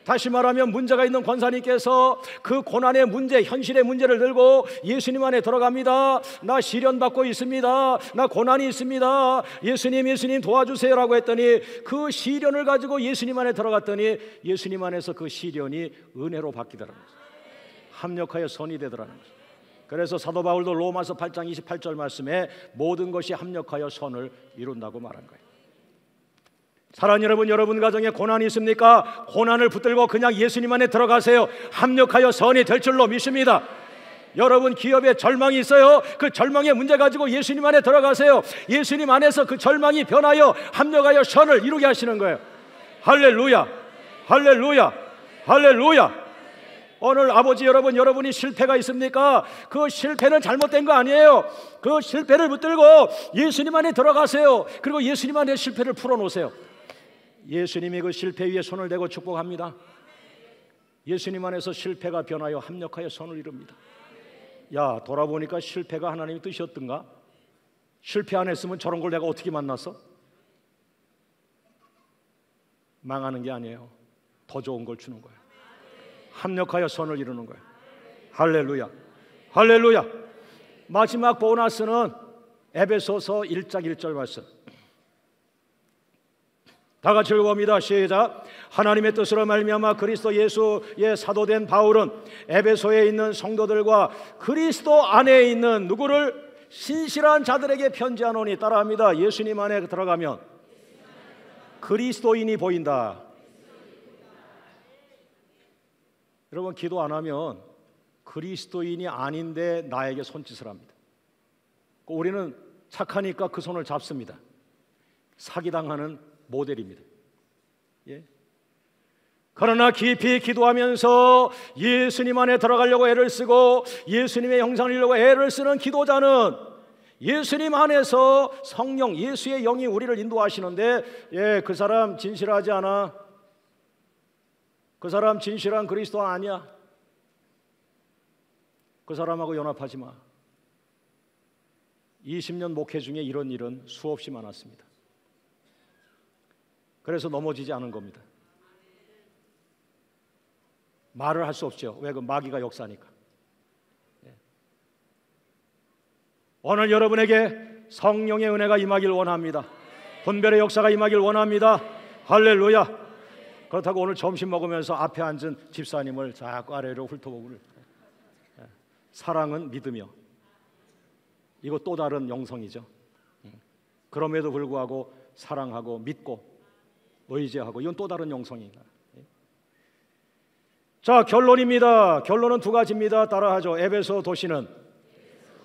다시 말하면 문제가 있는 권사님께서 그 고난의 문제, 현실의 문제를 들고 예수님 안에 들어갑니다. 나 시련받고 있습니다. 나 고난이 있습니다. 예수님 도와주세요라고 했더니 그 시련을 가지고 예수님 안에 들어갔더니 예수님 안에서 그 시련이 은혜로 바뀌더라는 거죠. 합력하여 선이 되더라는 거죠. 그래서 사도 바울도 로마서 8장 28절 말씀에 모든 것이 합력하여 선을 이룬다고 말한 거예요. 사랑하는 여러분, 여러분 가정에 고난이 있습니까? 고난을 붙들고 그냥 예수님 안에 들어가세요. 합력하여 선이 될 줄로 믿습니다. 여러분 기업에 절망이 있어요. 그 절망의 문제 가지고 예수님 안에 들어가세요. 예수님 안에서 그 절망이 변하여 합력하여 선을 이루게 하시는 거예요. 할렐루야, 할렐루야, 할렐루야. 오늘 아버지 여러분, 여러분이 실패가 있습니까? 그 실패는 잘못된 거 아니에요. 그 실패를 붙들고 예수님 안에 들어가세요. 그리고 예수님 안에 실패를 풀어놓으세요. 예수님이 그 실패 위에 손을 대고 축복합니다. 예수님 안에서 실패가 변하여 합력하여 선을 이룹니다. 야, 돌아보니까 실패가 하나님의 뜻이었던가? 실패 안 했으면 저런 걸 내가 어떻게 만났어? 망하는 게 아니에요. 더 좋은 걸 주는 거예요. 합력하여 선을 이루는 거예요. 할렐루야, 할렐루야. 마지막 보너스는 에베소서 1장 1절 말씀. 다 같이 읽어봅니다. 시작. 하나님의 뜻으로 말미암아 그리스도 예수의 사도된 바울은 에베소에 있는 성도들과 그리스도 안에 있는 누구를? 신실한 자들에게 편지하노니. 따라합니다. 예수님 안에 들어가면 그리스도인이 보인다. 여러분 기도 안 하면 그리스도인이 아닌데 나에게 손짓을 합니다. 우리는 착하니까 그 손을 잡습니다. 사기당하는 모델입니다. 예? 그러나 깊이 기도하면서 예수님 안에 들어가려고 애를 쓰고 예수님의 형상을 이루려고 애를 쓰는 기도자는 예수님 안에서 성령, 예수의 영이 우리를 인도하시는데, 예, 그 사람 진실하지 않아. 그 사람 진실한 그리스도 아니야. 그 사람하고 연합하지 마. 20년 목회 중에 이런 일은 수없이 많았습니다. 그래서 넘어지지 않은 겁니다. 말을 할 수 없죠. 왜? 그 마귀가 역사니까. 오늘 여러분에게 성령의 은혜가 임하길 원합니다. 분별의 역사가 임하길 원합니다. 할렐루야. 그렇다고 오늘 점심 먹으면서 앞에 앉은 집사님을 자꾸 아래로 훑어보고, 사랑은 믿으며, 이거 또 다른 영성이죠. 그럼에도 불구하고 사랑하고 믿고 의지하고, 이건 또 다른 영성입니다. 자, 결론입니다. 결론은 두 가지입니다. 따라하죠. 에베소 도시는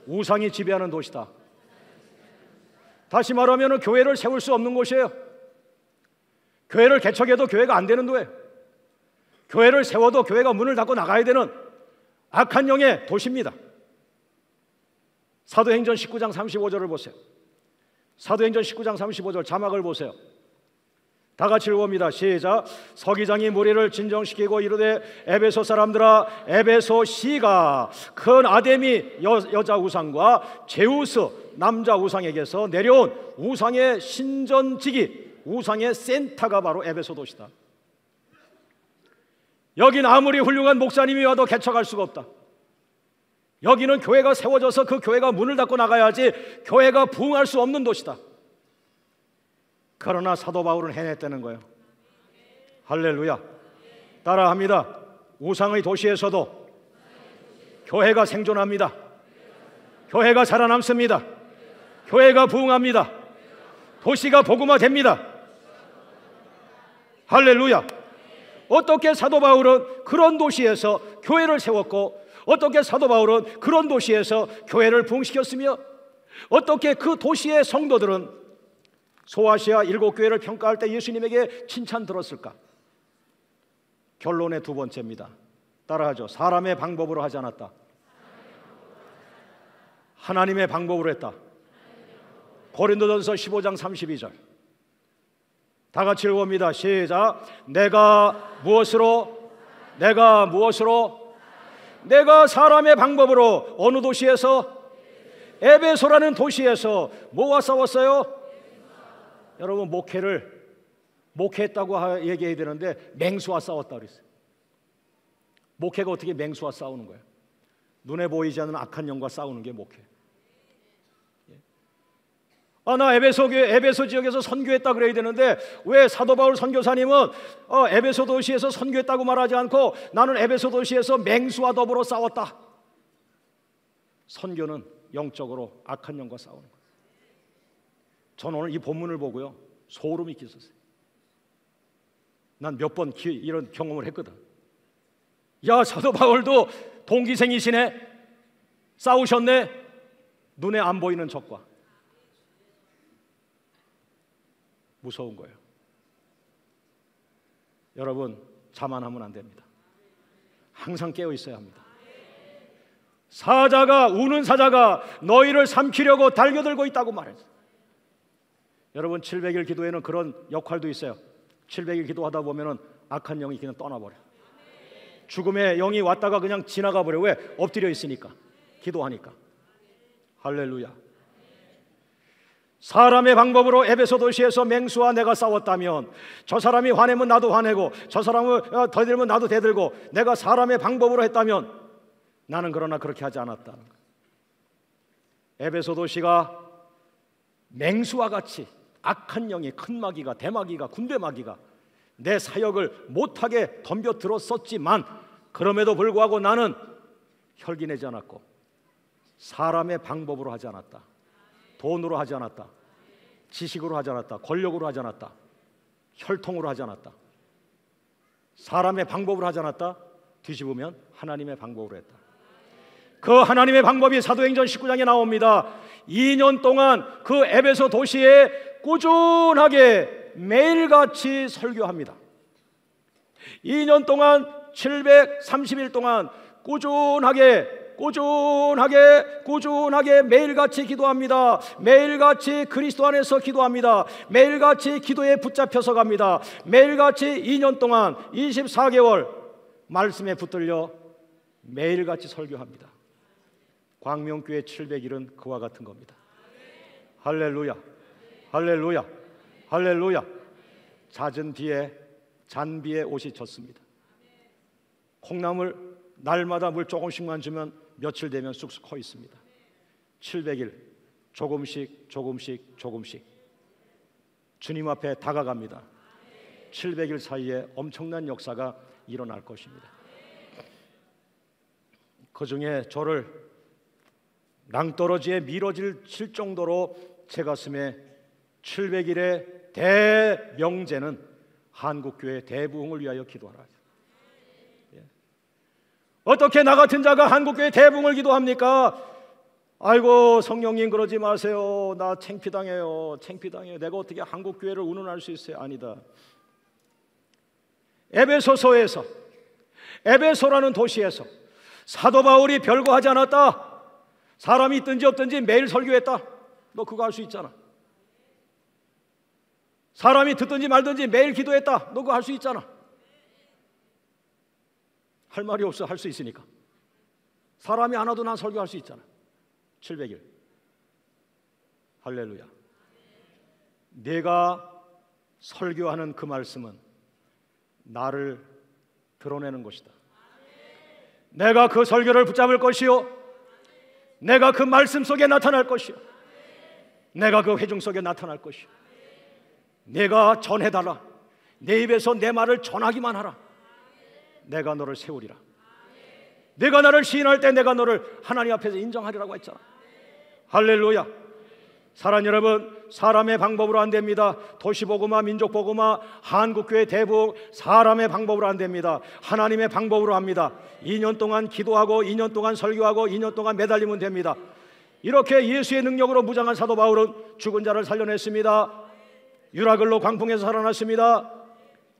우상이 지배하는 도시다. 다시 말하면 교회를 세울 수 없는 곳이에요. 교회를 개척해도 교회가 안 되는 도예요. 교회를 세워도 교회가 문을 닫고 나가야 되는 악한 영의 도시입니다. 사도행전 19장 35절을 보세요. 사도행전 19장 35절 자막을 보세요. 다 같이 읽어봅니다. 시작. 서기장이 무리를 진정시키고 이르되 에베소 사람들아, 에베소시가 큰 아데미 여자 우상과 제우스 남자 우상에게서 내려온 우상의 신전지기, 우상의 센터가 바로 에베소 도시다. 여긴 아무리 훌륭한 목사님이 와도 개척할 수가 없다. 여기는 교회가 세워져서 그 교회가 문을 닫고 나가야지 교회가 부흥할 수 없는 도시다. 그러나 사도 바울은 해냈다는 거예요. 할렐루야. 따라합니다. 우상의 도시에서도 교회가 생존합니다. 교회가 살아남습니다. 교회가 부흥합니다. 도시가 복음화됩니다. 할렐루야. 어떻게 사도 바울은 그런 도시에서 교회를 세웠고, 어떻게 사도 바울은 그런 도시에서 교회를 부흥시켰으며, 어떻게 그 도시의 성도들은 소아시아 7교회를 평가할 때 예수님에게 칭찬 들었을까? 결론의 두 번째입니다. 따라하죠. 사람의 방법으로 하지 않았다. 하나님의 방법으로 했다. 고린도전서 15장 32절 다 같이 읽어봅니다. 시작. 내가 사람의 방법으로 어느 도시에서? 에베소라는 도시에서 뭐와 싸웠어요? 여러분 목회했다고 얘기해야 되는데 맹수와 싸웠다 그랬어요. 목회가 어떻게 맹수와 싸우는 거예요? 눈에 보이지 않는 악한 영과 싸우는 게 목회. 나 에베소 지역에서 선교했다 그래야 되는데 왜 사도 바울 선교사님은 에베소 도시에서 선교했다고 말하지 않고 나는 에베소 도시에서 맹수와 더불어 싸웠다. 선교는 영적으로 악한 영과 싸우는 거예요. 저는 오늘 이 본문을 보고요 소름이 끼쳤어요. 난 몇 번 이런 경험을 했거든. 야, 사도 바울도 동기생이시네. 싸우셨네. 눈에 안 보이는 적과. 무서운 거예요. 여러분, 자만하면 안 됩니다. 항상 깨어 있어야 합니다. 우는 사자가 너희를 삼키려고 달겨들고 있다고 말했어요. 여러분, 700일 기도에는 그런 역할도 있어요. 700일 기도하다 보면은 악한 영이 그냥 떠나버려. 죽음의 영이 왔다가 그냥 지나가 버려. 왜? 엎드려 있으니까, 기도하니까. 할렐루야. 사람의 방법으로 에베소 도시에서 맹수와 내가 싸웠다면 저 사람이 화내면 나도 화내고 저 사람을 대들면 나도 대들고 내가 사람의 방법으로 했다면 나는 그러나 그렇게 하지 않았다는 거예요. 에베소 도시가 맹수와 같이 악한 영이, 큰 마귀가, 대마귀가, 군대 마귀가 내 사역을 못하게 덤벼들었었지만 그럼에도 불구하고 나는 혈기내지 않았고 사람의 방법으로 하지 않았다. 돈으로 하지 않았다. 지식으로 하지 않았다. 권력으로 하지 않았다. 혈통으로 하지 않았다. 사람의 방법으로 하지 않았다. 뒤집으면 하나님의 방법으로 했다. 그 하나님의 방법이 사도행전 19장에 나옵니다. 2년 동안 그 에베소 도시에 꾸준하게 매일같이 설교합니다. 2년 동안 730일 동안 꾸준하게 매일같이 기도합니다. 매일같이 그리스도 안에서 기도합니다. 매일같이 기도에 붙잡혀서 갑니다. 매일같이 2년 동안 24개월 말씀에 붙들려 매일같이 설교합니다. 광명교회 700일은 그와 같은 겁니다. 할렐루야, 할렐루야, 할렐루야. 잦은 비에 잔비에 옷이 젖습니다. 콩나물 날마다 물 조금씩만 주면 며칠 되면 쑥쑥 커 있습니다. 700일 조금씩 주님 앞에 다가갑니다. 700일 사이에 엄청난 역사가 일어날 것입니다. 그 중에 저를 낭떠러지에 밀어질 정도로 제 가슴에 700일의 대명제는 한국교회 대부흥을 위하여 기도하라. 어떻게 나 같은 자가 한국교회 대부흥을 기도합니까? 아이고 성령님 그러지 마세요. 나 창피당해요. 내가 어떻게 한국교회를 운운할 수 있어요? 아니다. 에베소라는 도시에서 사도 바울이 별거 하지 않았다. 사람이 있든지 없든지 매일 설교했다. 너 그거 할 수 있잖아. 사람이 듣든지 말든지 매일 기도했다. 너 그거 할 수 있잖아. 할 말이 없어. 할 수 있으니까. 사람이 안 와도 난 설교할 수 있잖아. 700일. 할렐루야. 내가 설교하는 그 말씀은 나를 드러내는 것이다. 내가 그 설교를 붙잡을 것이요, 내가 그 말씀 속에 나타날 것이요, 내가 그 회중 속에 나타날 것이요. 내가 전해달라. 내 입에서 내 말을 전하기만 하라. 내가 너를 세우리라. 내가 나를 시인할 때 내가 너를 하나님 앞에서 인정하리라고 했잖아. 할렐루야. 사랑하는 여러분, 사람의 방법으로 안 됩니다. 도시복음화, 민족복음화, 한국교회 대부흥 사람의 방법으로 안 됩니다. 하나님의 방법으로 합니다. 2년 동안 기도하고 2년 동안 설교하고 2년 동안 매달리면 됩니다. 이렇게 예수의 능력으로 무장한 사도 바울은 죽은 자를 살려냈습니다. 유라글로 광풍에서 살아났습니다.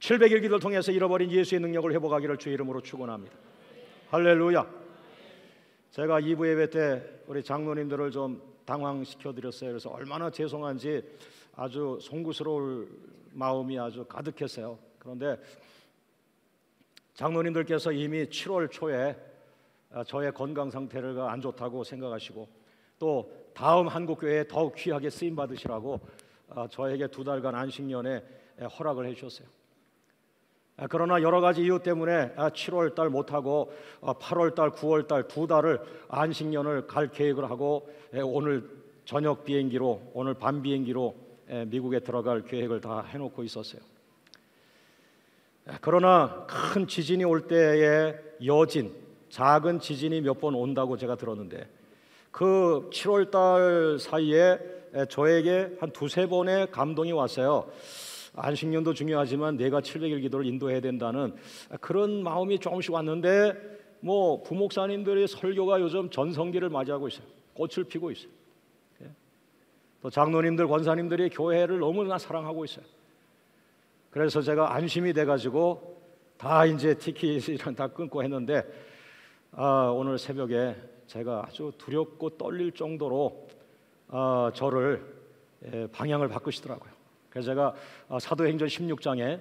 700일 기도를 통해서 잃어버린 예수의 능력을 회복하기를 주의 이름으로 축원합니다. 할렐루야. 제가 2부 예배 때 우리 장로님들을 좀 당황시켜 드렸어요. 그래서 얼마나 죄송한지 아주 송구스러울 마음이 아주 가득했어요. 그런데 장로님들께서 이미 7월 초에 저의 건강 상태가 안 좋다고 생각하시고 또 다음 한국교회에 더욱 귀하게 쓰임 받으시라고 저에게 2달간 안식년에 허락을 해주셨어요. 그러나 여러 가지 이유 때문에 7월 달 못하고 8월 달, 9월 달 두 달을 안식년을 갈 계획을 하고 오늘 저녁 비행기로, 오늘 밤 비행기로 미국에 들어갈 계획을 다 해놓고 있었어요. 그러나 큰 지진이 올 때의 여진, 작은 지진이 몇 번 온다고 제가 들었는데 그 7월 달 사이에 저에게 한 두세 번의 감동이 왔어요. 안식년도 중요하지만 내가 700일 기도를 인도해야 된다는 그런 마음이 조금씩 왔는데 뭐 부목사님들의 설교가 요즘 전성기를 맞이하고 있어요. 꽃을 피고 있어요. 또 장로님들, 권사님들이 교회를 너무나 사랑하고 있어요. 그래서 제가 안심이 돼가지고 다 이제 티켓이랑 다 끊고 했는데 오늘 새벽에 제가 아주 두렵고 떨릴 정도로 저를 방향을 바꾸시더라고요. 그래서 제가 사도행전 16장에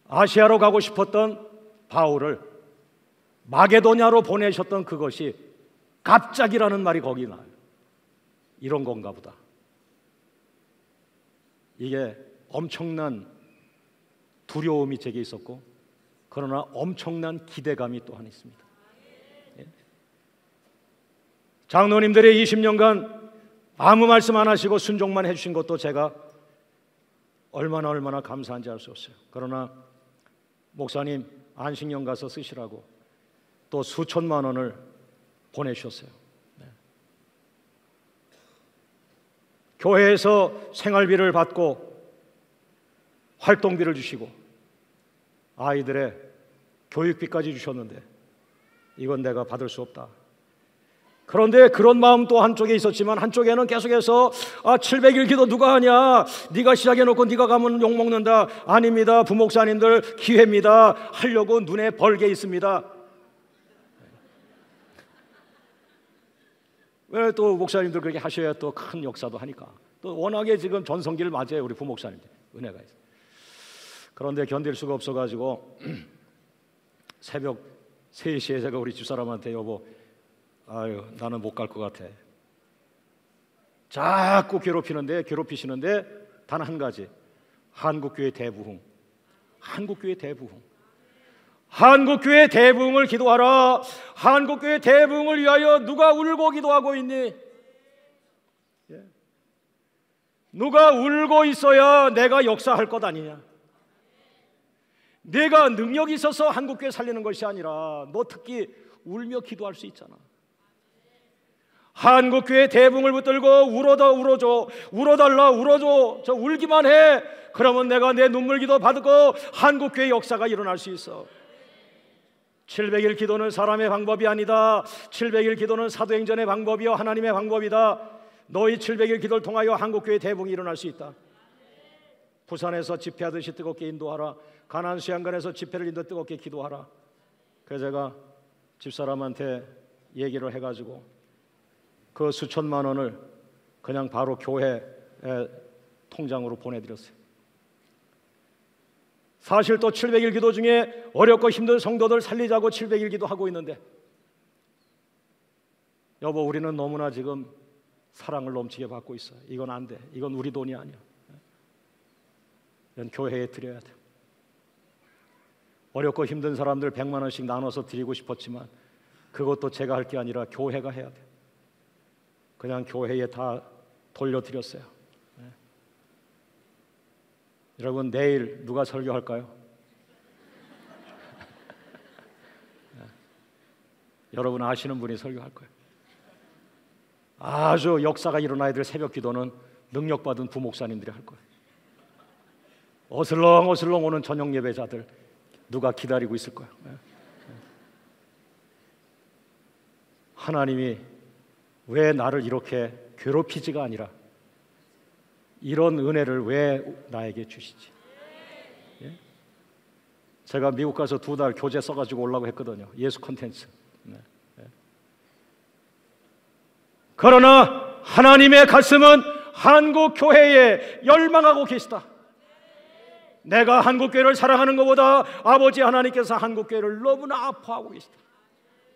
아시아로 가고 싶었던 바울을 마게도냐로 보내셨던 그것이 갑자기라는 말이 거기 나와요. 이런 건가 보다. 이게 엄청난 두려움이 제게 있었고 그러나 엄청난 기대감이 또한 있습니다. 장로님들의 20년간 아무 말씀 안 하시고 순종만 해주신 것도 제가 얼마나 감사한지 알 수 없어요. 그러나 목사님 안식년 가서 쓰시라고 또 수천만 원을 보내주셨어요. 교회에서 생활비를 받고 활동비를 주시고 아이들의 교육비까지 주셨는데 이건 내가 받을 수 없다. 그런데 그런 마음 또 한쪽에 있었지만 한쪽에는 계속해서 700일 기도 누가 하냐, 네가 시작해놓고 네가 가면 욕먹는다. 아닙니다 부목사님들, 기회입니다. 하려고 눈에 벌게 있습니다. 왜 또 목사님들 그렇게 하셔야 또 큰 역사도 하니까. 또 워낙에 지금 전성기를 맞이해요 우리 부목사님들, 은혜가 있어요. 그런데 견딜 수가 없어가지고 새벽 3시에 제가 우리 집사람한테 여보 나는 못 갈 것 같아. 자꾸 괴롭히시는데 단 한 가지, 한국교회 대부흥, 한국교회 대부흥, 한국교회 대부흥을 기도하라. 한국교회 대부흥을 위하여 누가 울고 기도하고 있니? 누가 울고 있어야 내가 역사할 것 아니냐. 내가 능력이 있어서 한국교회 살리는 것이 아니라 너 특히 울며 기도할 수 있잖아. 한국교회 대붕을 붙들고 울어달라 울어줘. 저 울기만 해. 그러면 내가 내 눈물 기도 받고 한국교회 역사가 일어날 수 있어. 700일 기도는 사람의 방법이 아니다. 700일 기도는 사도행전의 방법이요 하나님의 방법이다. 너희 700일 기도를 통하여 한국교회 대붕이 일어날 수 있다. 부산에서 집회하듯이 뜨겁게 인도하라. 가나안 수양관에서 집회를 인도 뜨겁게 기도하라. 그래서 제가 집사람한테 얘기를 해가지고 그 수천만 원을 그냥 바로 교회 통장으로 보내드렸어요. 사실 또 700일 기도 중에 어렵고 힘든 성도들 살리자고 700일 기도하고 있는데 여보 우리는 너무나 지금 사랑을 넘치게 받고 있어. 이건 안 돼. 이건 우리 돈이 아니야. 이건 교회에 드려야 돼. 어렵고 힘든 사람들 100만 원씩 나눠서 드리고 싶었지만 그것도 제가 할 게 아니라 교회가 해야 돼. 그냥 교회에 다 돌려드렸어요. 여러분 내일 누가 설교할까요? 여러분 아시는 분이 설교할 거예요. 아주 역사가 일어나야 될 새벽 기도는 능력받은 부목사님들이 할 거예요. 어슬렁어슬렁 오는 저녁 예배자들 누가 기다리고 있을 거예요. 하나님이 왜 나를 이렇게 괴롭히지가 아니라 이런 은혜를 왜 나에게 주시지? 예? 제가 미국 가서 2달 교재 써가지고 오려고 했거든요. 예수 콘텐츠. 네. 예. 그러나 하나님의 가슴은 한국 교회에 열망하고 계시다. 내가 한국 교회를 사랑하는 것보다 아버지 하나님께서 한국 교회를 너무나 아파하고 계시다.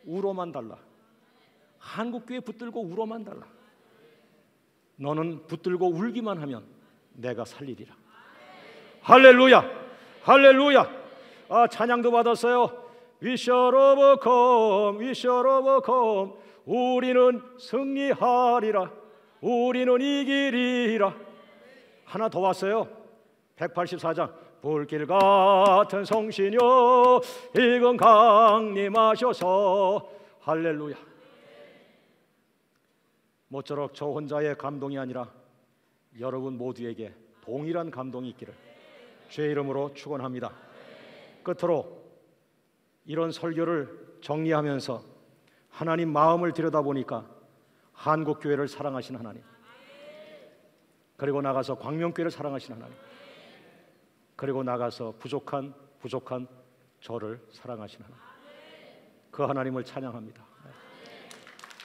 울어만 달라. 한국 교회 붙들고 울어만 달라. 너는 붙들고 울기만 하면 내가 살리리라. 할렐루야, 할렐루야. 찬양도 받았어요. We shall overcome, we shall overcome. 우리는 승리하리라, 우리는 이기리라. 하나 더 왔어요. 184장. 불길 같은 성신여 이건 강림하셔서. 할렐루야. 모쪼록 저 혼자의 감동이 아니라 여러분 모두에게 동일한 감동이 있기를 주의 이름으로 축원합니다. 끝으로 이런 설교를 정리하면서 하나님 마음을 들여다보니까 한국교회를 사랑하신 하나님, 그리고 나가서 광명교회를 사랑하신 하나님, 그리고 나가서 부족한 저를 사랑하신 하나님, 그 하나님을 찬양합니다.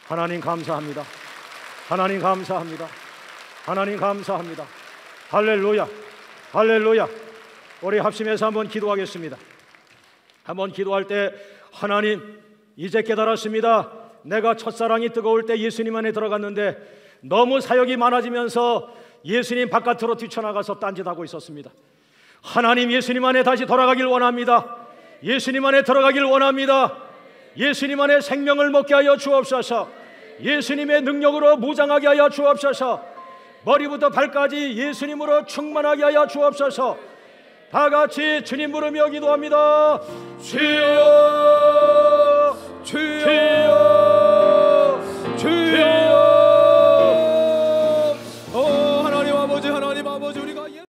하나님 감사합니다. 하나님 감사합니다. 하나님 감사합니다. 할렐루야, 할렐루야. 우리 합심해서 한번 기도하겠습니다. 한번 기도할 때, 하나님, 이제 깨달았습니다. 내가 첫사랑이 뜨거울 때 예수님 안에 들어갔는데 너무 사역이 많아지면서 예수님 바깥으로 뛰쳐나가서 딴짓하고 있었습니다. 하나님, 예수님 안에 다시 돌아가길 원합니다. 예수님 안에 들어가길 원합니다. 예수님 안에 생명을 먹게 하여 주옵소서. 예수님의 능력으로 무장하게 하여 주옵소서. 머리부터 발까지 예수님으로 충만하게 하여 주옵소서. 다 같이 주님 부르며 기도합니다. 주여, 주여.